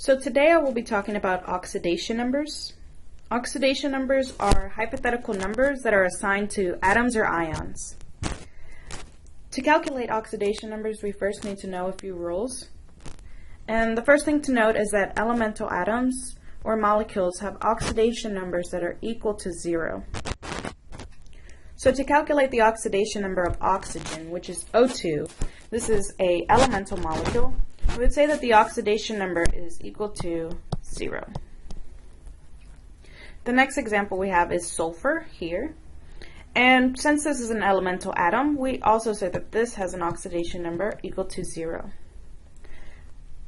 So today I will be talking about oxidation numbers. Oxidation numbers are hypothetical numbers that are assigned to atoms or ions. To calculate oxidation numbers, we first need to know a few rules. And the first thing to note is that elemental atoms or molecules have oxidation numbers that are equal to 0. So to calculate the oxidation number of oxygen, which is O2, this is an elemental molecule, we would say that the oxidation number is equal to 0. The next example we have is sulfur here. And since this is an elemental atom, we also say that this has an oxidation number equal to 0.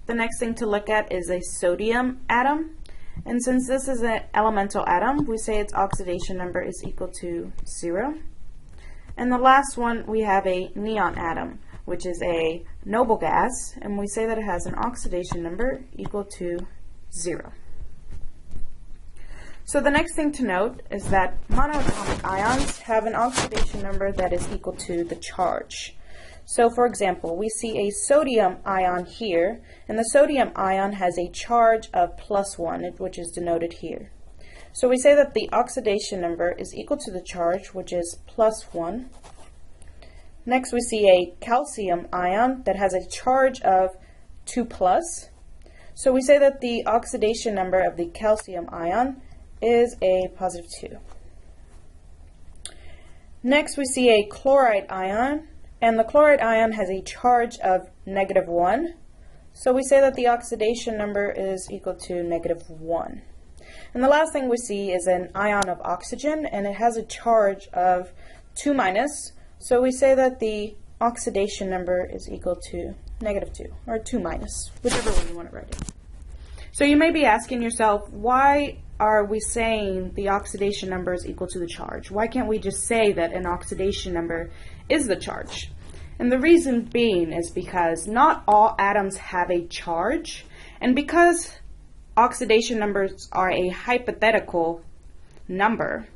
The next thing to look at is a sodium atom. And since this is an elemental atom, we say its oxidation number is equal to 0. And the last one, we have a neon atom, which is a noble gas, and we say that it has an oxidation number equal to 0. So the next thing to note is that monoatomic ions have an oxidation number that is equal to the charge. So for example, we see a sodium ion here, and the sodium ion has a charge of +1, which is denoted here. So we say that the oxidation number is equal to the charge, which is +1. Next we see a calcium ion that has a charge of 2+. So we say that the oxidation number of the calcium ion is a +2. Next we see a chloride ion, and the chloride ion has a charge of -1. So we say that the oxidation number is equal to -1. And the last thing we see is an ion of oxygen, and it has a charge of 2-. So we say that the oxidation number is equal to -2, or 2-, whichever one you want to write it. So you may be asking yourself, why are we saying the oxidation number is equal to the charge? Why can't we just say that an oxidation number is the charge? And the reason being is because not all atoms have a charge, and because oxidation numbers are a hypothetical number,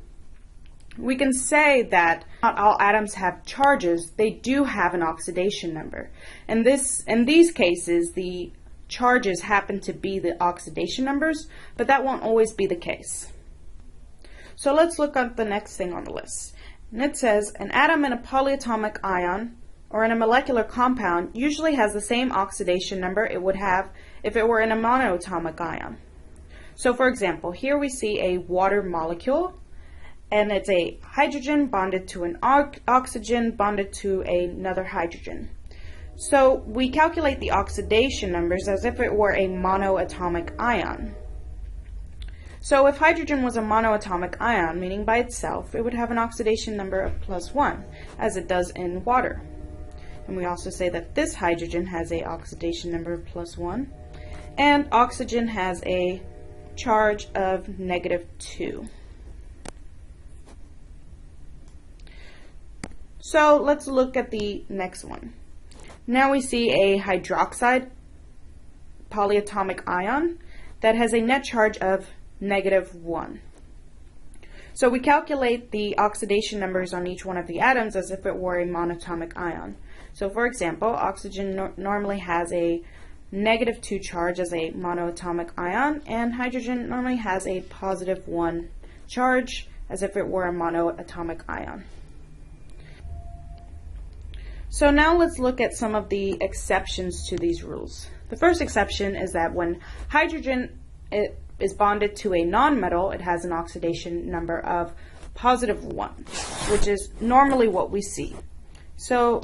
we can say that not all atoms have charges. They do have an oxidation number. And in these cases, the charges happen to be the oxidation numbers, but that won't always be the case. So let's look at the next thing on the list. And it says an atom in a polyatomic ion or in a molecular compound usually has the same oxidation number it would have if it were in a monoatomic ion. So for example, here we see a water molecule, and it's a hydrogen bonded to an oxygen bonded to another hydrogen. So we calculate the oxidation numbers as if it were a monoatomic ion. So if hydrogen was a monoatomic ion, meaning by itself, it would have an oxidation number of +1, as it does in water. And we also say that this hydrogen has an oxidation number of +1, and oxygen has a charge of -2. So let's look at the next one. Now we see a hydroxide polyatomic ion that has a net charge of -1. So we calculate the oxidation numbers on each one of the atoms as if it were a monatomic ion. So for example, oxygen normally has a -2 charge as a monoatomic ion, and hydrogen normally has a +1 charge as if it were a monoatomic ion. So now let's look at some of the exceptions to these rules. The first exception is that when hydrogen is bonded to a nonmetal, it has an oxidation number of +1, which is normally what we see. So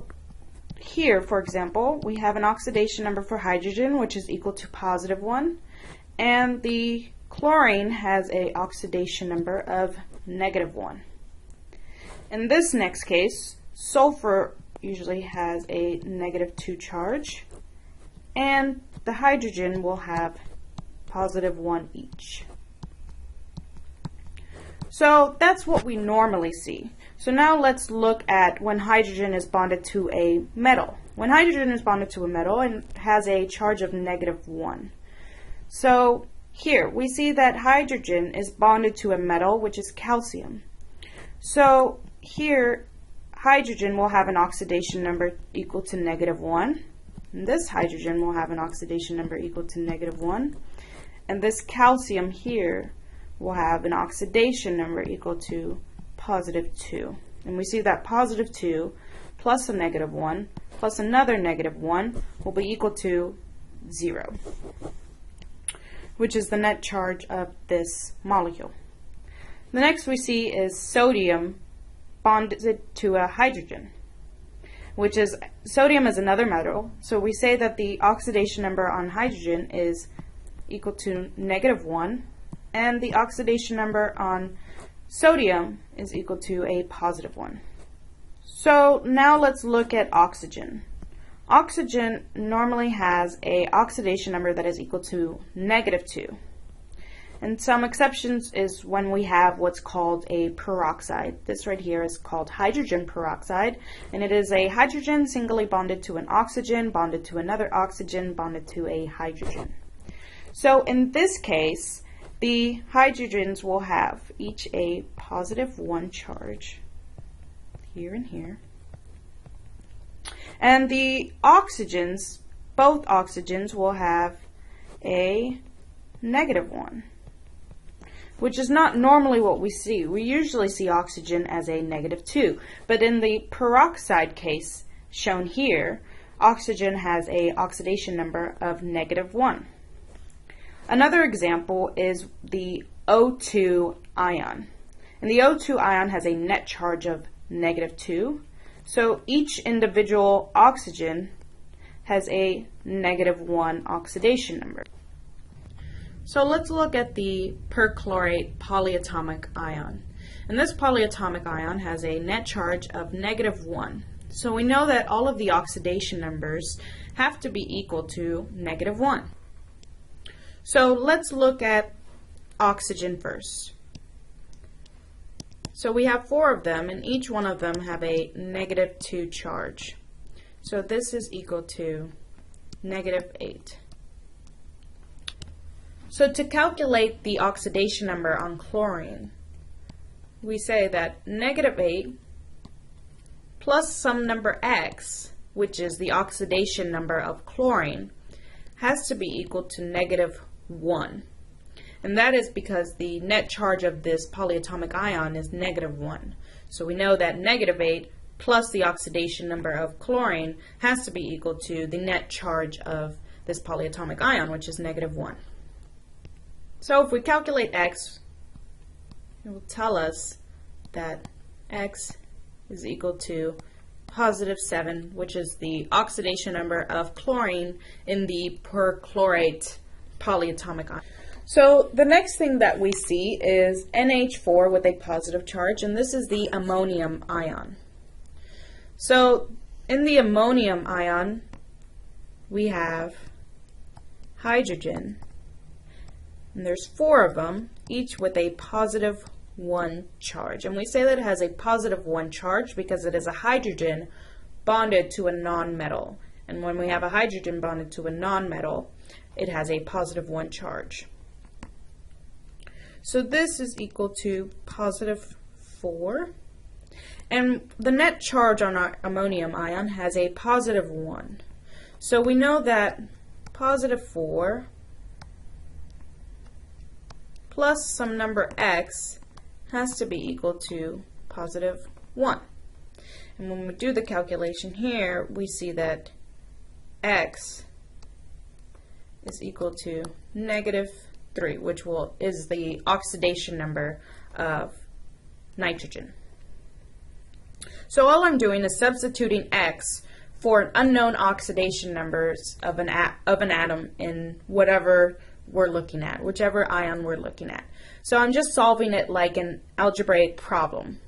here, for example, we have an oxidation number for hydrogen, which is equal to +1, and the chlorine has an oxidation number of -1. In this next case, sulfur usually has a -2 charge, and the hydrogen will have +1 each. So that's what we normally see. So now let's look at when hydrogen is bonded to a metal. When hydrogen is bonded to a metal and has a charge of -1. So here we see that hydrogen is bonded to a metal, which is calcium. So here hydrogen will have an oxidation number equal to -1, And this hydrogen will have an oxidation number equal to -1. And this calcium here will have an oxidation number equal to +2. And we see that +2 plus a -1 plus another -1 will be equal to 0, which is the net charge of this molecule. The next we see is sodium bonded to a hydrogen, which is, sodium is another metal, so we say that the oxidation number on hydrogen is equal to -1, and the oxidation number on sodium is equal to a +1. So now let's look at oxygen. Oxygen normally has an oxidation number that is equal to -2. And some exceptions is when we have what's called a peroxide. This right here is called hydrogen peroxide, and it is a hydrogen singly bonded to an oxygen, bonded to another oxygen, bonded to a hydrogen. So in this case, the hydrogens will have each a +1 charge here and here. And the oxygens, both oxygens, will have a -1, which is not normally what we see. We usually see oxygen as a -2, but in the peroxide case shown here, oxygen has an oxidation number of -1. Another example is the O2 ion. And the O2 ion has a net charge of -2. So each individual oxygen has a -1 oxidation number. So let's look at the perchlorate polyatomic ion. And this polyatomic ion has a net charge of -1. So we know that all of the oxidation numbers have to be equal to -1. So let's look at oxygen first. So we have 4 of them, and each one of them have a -2 charge. So this is equal to -8. So to calculate the oxidation number on chlorine, we say that -8 plus some number x, which is the oxidation number of chlorine, has to be equal to -1. And that is because the net charge of this polyatomic ion is -1. So we know that -8 plus the oxidation number of chlorine has to be equal to the net charge of this polyatomic ion, which is -1. So if we calculate x, it will tell us that x is equal to +7, which is the oxidation number of chlorine in the perchlorate polyatomic ion. So the next thing that we see is NH4 with a positive charge, and this is the ammonium ion. So in the ammonium ion, we have hydrogen, and there's 4 of them, each with a +1 charge. And we say that it has a +1 charge because it is a hydrogen bonded to a nonmetal. And when we have a hydrogen bonded to a nonmetal, it has a +1 charge. So this is equal to +4. And the net charge on our ammonium ion has a +1. So we know that +4 plus some number x has to be equal to +1. And when we do the calculation here, we see that x is equal to -3, which is the oxidation number of nitrogen. So all I'm doing is substituting x for an unknown oxidation numbers of an atom in whatever we're looking at, whichever ion we're looking at. So I'm just solving it like an algebraic problem.